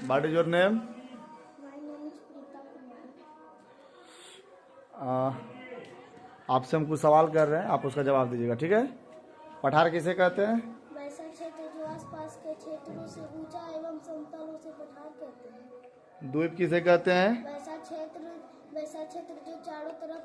What is your name? My name is Preeta Kumar. आपसे हम कुछ सवाल कर रहे हैं, आप उसका जवाब दीजिएगा, ठीक है? पठार किसे कहते हैं? वैसा क्षेत्र जो आसपास के क्षेत्रों से ऊंचा एवं समतल उसे पठार कहते हैं। द्वीप किसे कहते हैं? वैसा क्षेत्र जो चारों तरफ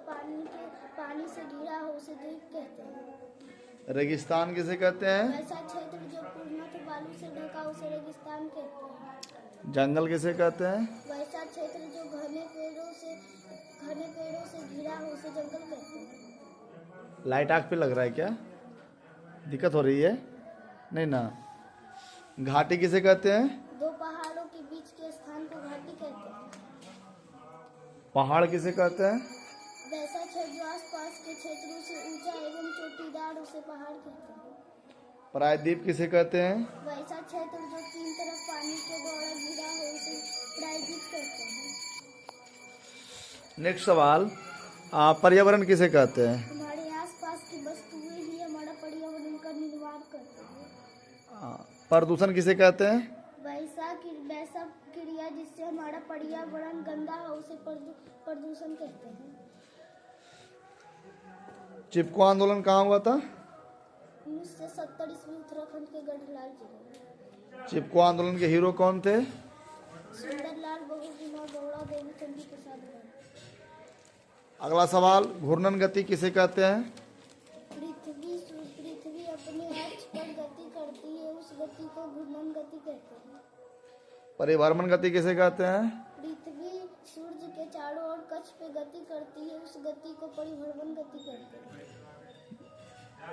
पानी से घिरा हो उसे द्वीप कहते हैं। रेगिस्तान किसे कहते हैं? वैसा क्षेत्र जो पूर्णतः बालू से ढका उसे रेगिस्तान कहते हैं। जंगल किसे कहते हैं? वैसा क्षेत्र जो घने पेड़ों से घिरा हो उसे जंगल कहते हैं। लाइट आँख पे लग रहा है क्या? दिक्कत हो रही है? नहीं ना। घाटी किसे कहते हैं? दो पहाड़ों के बीच के स्थान को घाटी कहते हैं। पहाड़ किसे कहते हैं? वैसा क्षेत्र जो आसपास के क्षेत्रों से ऊंचा एवं चोटीदार उसे पहाड़ कहते हैं। प्रायद्वीप किसे कहते हैं? वैसा क्षेत्र जो तीन तरफ पानी के द्वारा घिरा हो उसे प्रायद्वीप कहते हैं। नेक्स्ट सवाल, पर्यावरण किसे कहते हैं? हमारे आसपास की वस्तुएं ही हमारा पर्यावरण का निर्माण करते हैं। प्रदूषण किसे कहते हैं? वैसा क्रिया जिससे हमारा पर्यावरण गंदा हो उसे प्रदूषण कहते हैं। चिपको आंदोलन कहाँ हुआ था? 1970 ईस्वी उत्तराखंड के गढ़लाल जिले में। चिपको आंदोलन के हीरो कौन थे? सुंदरलाल बहुगुणा गौड़ा देवी चंडी प्रसाद गौड़। अगला सवाल, घूर्णन गति किसे कहते हैं? पृथ्वी अपने अक्ष पर गति करती है उस गति को घूर्णन गति कहते हैं। परिभ्रमण गति किसे कहते हैं? पृथ्वी सूर्य के चारों ओर कक्ष पे गति करती है उस गति को परिभ्रमण गति कहते हैं।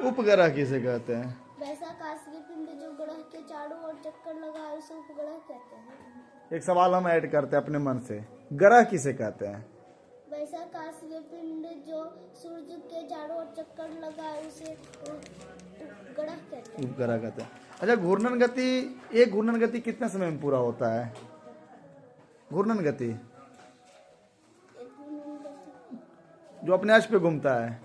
उपग्रह किसे कहते हैं? वैसा आकाशीय पिंड जो ग्रह के चारों ओर चक्कर लगाए उसे उपग्रह कहते हैं। एक सवाल हम ऐड करते हैं अपने मन से, ग्रह किसे कहते हैं? वैसा आकाशीय पिंड जो सूर्य के चारों ओर चक्कर लगाए उसे ग्रह कहते हैं। उपग्रह कहते हैं। अच्छा, घूर्णन गति, एक घूर्णन गति कितने समय में पूरा होता है? घूर्णन गति जो अपने अक्ष पे घूमता है?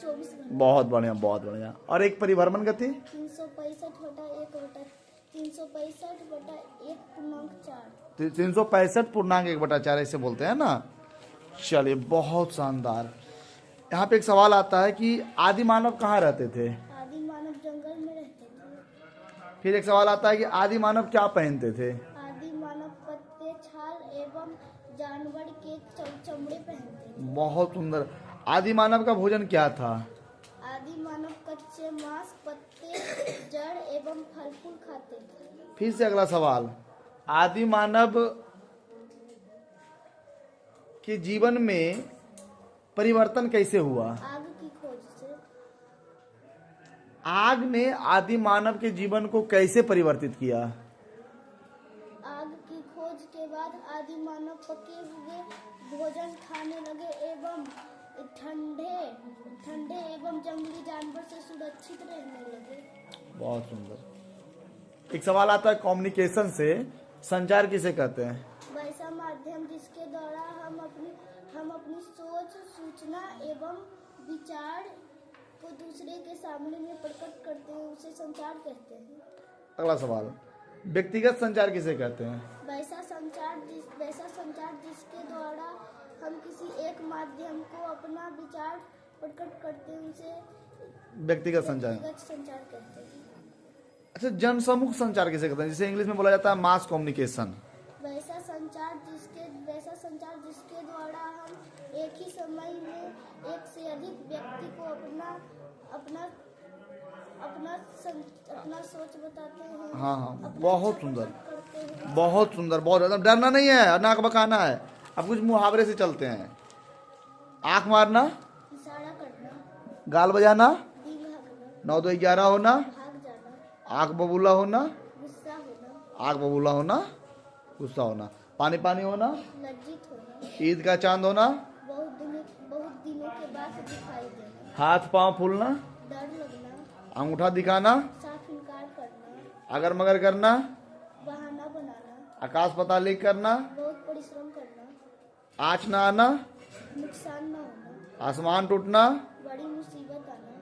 24 घंटे। बहुत बढ़िया, बहुत बढ़िया। और एक परिभ्रमण गति? 365/1/4। 365/1/4 ऐसे बोलते हैं ना। चलिए, बहुत शानदार। यहाँ पे एक सवाल आता है कि आदि मानव कहाँ रहते थे? आदि मानव जंगल में रहते थे। फिर एक सवाल आता है कि आदि मानव क्या पहनते थे? आदि मानव पत्ते, छाल एवं जानवर के चमड़े पहनते थे। बहुत सुंदर। आदि मानव का भोजन क्या था? आदि मानव कच्चे मांस, पत्ते, जड़ एवं फल फूल खाते थे। फिर से अगला सवाल, आदि मानव के जीवन में परिवर्तन कैसे हुआ? आग की खोज से। आग ने आदि मानव के जीवन को कैसे परिवर्तित किया? आग की खोज के बाद आदि मानव पके हुए भोजन खाने लगे एवं ठंडे एवं जंगली जानवर से सुरक्षित रहने लगे। बहुत सुंदर। एक सवाल आता है कम्युनिकेशन से, संचार किसे कहते हैं? वैसा माध्यम जिसके द्वारा हम अपनी सोच, सूचना एवं विचार को दूसरे के सामने में प्रकट करते हैं उसे संचार कहते हैं। अगला सवाल, व्यक्तिगत संचार किसे कहते हैं? वैसा संचार जिसके द्वारा हम किसी एक माध्यम को अपना विचार प्रकट करते हैं उसे व्यक्तिगत संचार कहते हैं। अच्छा, जनसमूह संचार किसे कहते हैं, जिसे इंग्लिश में बोला जाता है मास कम्युनिकेशन? वैसा संचार जिसके द्वारा हम एक ही समय में एक से अधिक व्यक्ति को अपना सोच बताते हैं। हाँ, बहुत सुंदर, बहुत सुंदर, बहुत ज्यादा। डरना नहीं है, नाक बकाना है। अब कुछ मुहावरे से चलते हैं। आंख मारना, इशारा करना, गाल बजाना, दिल हकना, 9 2 11 होना, भाग जाना, आंख बबूला होना, गुस्सा होना, आंख बबूला होना, गुस्सा होना, पानी पानी होना, लज्जित होना, ईद का चांद होना, बहुत दिनों के बाद दिखाई देना, हाथ पांव फूलना, डर लगना, अंगूठा दिखाना, साफ इनकार करना, अगर मगर करना, बहाना बनाना, आकाश पाताल लीक करना, बहुत परिश्रम करना, आँच न आना, नुकसान न होना, आसमान टूटना, बड़ी मुसीबत आना,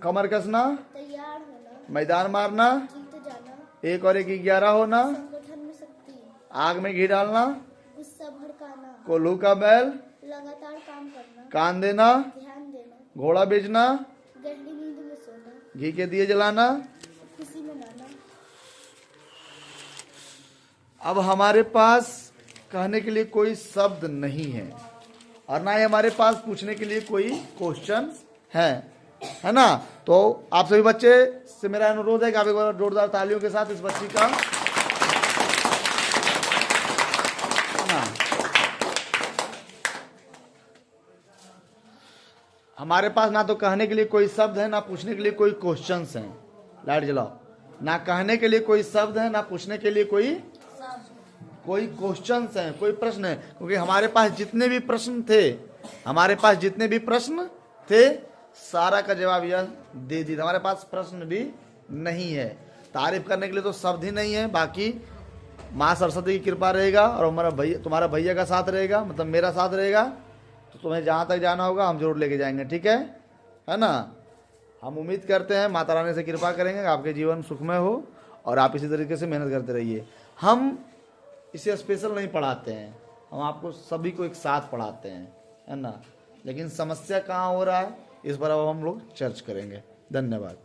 कमर कसना, तैयार होना, मैदान मारना, जीत जाना, 1 और 1 11 होना, संगठन में शक्ति, आग में घी डालना, गुस्सा भड़काना, कोल्हू का बैल, लगातार काम करना, कान देना, ध्यान देना, घोड़ा बेचना, गहरी नींद में सोना, घी के दिए जलाना। खुशी मनाना। अब हमारे पास कहने के लिए कोई शब्द नहीं है और ना ही हमारे पास पूछने के लिए कोई क्वेश्चन है ना। तो आप सभी बच्चे से मेरा अनुरोध है कि आप एक बार जोरदार तालियों के साथ इस बच्ची का ना। हमारे पास ना तो कहने के लिए कोई शब्द है, ना पूछने के लिए कोई क्वेश्चंस हैं। लाइट जलाओ। ना कहने के लिए कोई शब्द है, ना पूछने के लिए कोई क्वेश्चंस हैं, कोई प्रश्न है। क्योंकि हमारे पास जितने भी प्रश्न थे सारा का जवाब यह दे दिया। हमारे पास प्रश्न भी नहीं है। तारीफ करने के लिए तो शब्द ही नहीं है। बाकी माँ सरस्वती की कृपा रहेगा और तुम्हारा भैया का साथ रहेगा, मतलब मेरा साथ रहेगा, तो तुम्हें जहाँ तक जाना होगा हम जरूर लेके जाएंगे। ठीक है ना। हम उम्मीद करते हैं माता रानी से कृपा करेंगे कि आपके जीवन सुखमय हो और आप इसी तरीके से मेहनत करते रहिए। हम इसे स्पेशल नहीं पढ़ाते हैं, हम आपको सभी को एक साथ पढ़ाते हैं, है ना। लेकिन समस्या कहाँ हो रहा है इस पर अब हम लोग चर्च करेंगे। धन्यवाद।